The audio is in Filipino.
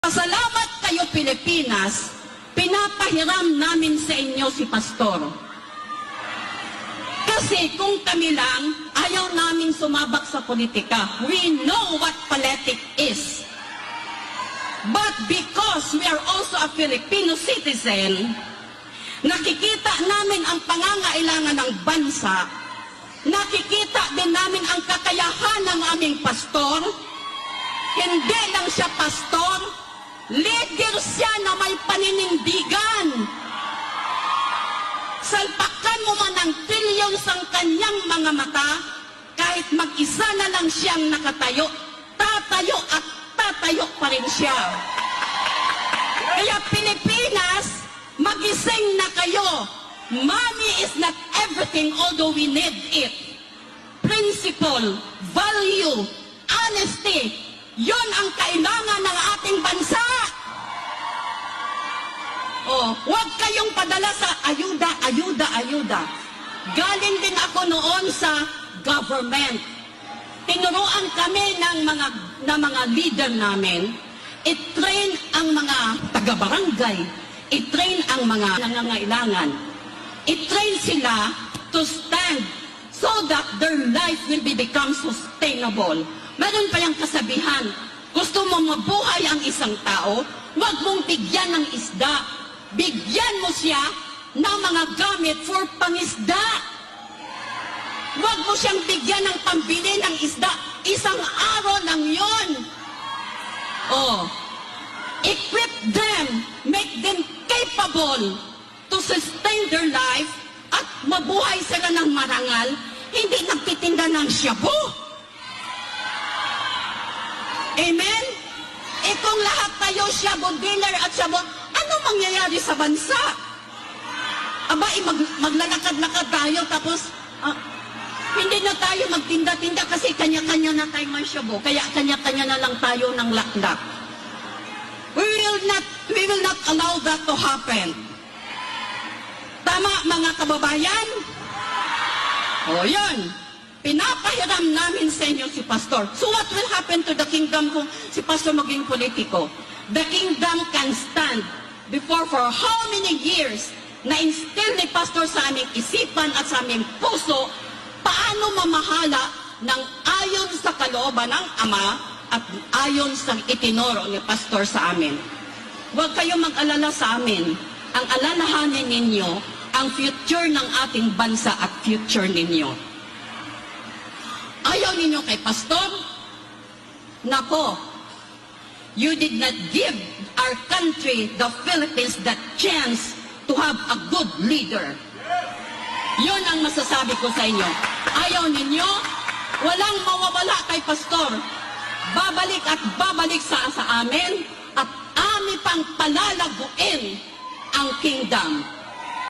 Pasalamat kayo, Pilipinas, pinapahiram namin sa inyo si Pastor. Kasi kung kami lang, ayaw namin sumabak sa politika. We know what politics is. But because we are also a Filipino citizen, nakikita namin ang pangangailangan ng bansa, nakikita din namin ang kakayahan ng aming pastor. Hindi lang siya pastor, leader siya na may paninindigan. Salpakan mo man ng trillions ang kanyang mga mata, kahit mag-isa na lang siyang nakatayo, tatayo at tatayo pa rin siya. Kaya Pilipinas, magising na kayo. Money is not everything, although we need it. Principle, value, honesty, yon ang kailangan ng ating bansa. Oh, huwag kayong padala sa ayuda, ayuda, ayuda. Galing din ako noon sa government. Tinuruan kami ng mga leader namin, i-train ang mga taga-barangay, i-train ang mga nangangailangan, i-train sila to stand so that their life will become sustainable. Meron pa yung kasabihan, gusto mo mabuhay ang isang tao, huwag mong bigyan ng isda. Bigyan mo siya ng mga gamit for pangisda. Huwag mo siyang bigyan ng pambili ng isda. Isang araw lang yon. Oh, equip them, make them capable to sustain their life at mabuhay sila ng marangal, hindi nagtitinda ng shabu. Amen? E kung lahat tayo shabu dealer at shabu, ano mangyayari sa bansa? Aba, maglalakad-lakad tayo tapos hindi na tayo magtinda-tinda kasi kanya-kanya na tayo may shabu. Kaya kanya-kanya na lang tayo ng lakdak. We will not allow that to happen. Tama, mga kababayan? O, yun. Pinapahiram namin sa inyo si Pastor. So what will happen to the kingdom kung si Pastor maging politiko? The kingdom can stand before for how many years na-instill ni Pastor sa aming isipan at sa aming puso paano mamahala ng ayon sa kalooban ng Ama at ayon sa itinuro ni Pastor sa amin. Huwag kayong mag-alala sa amin. Ang alalahanin ninyo, ang future ng ating bansa at future ninyo. Ayaw ninyo kay Pastor? Nako, you did not give our country, the Philippines, that chance to have a good leader. Yun ang masasabi ko sa inyo. Ayaw ninyo, walang mawawala kay Pastor. Babalik at babalik sa amin at ami pang palalaguin ang kingdom.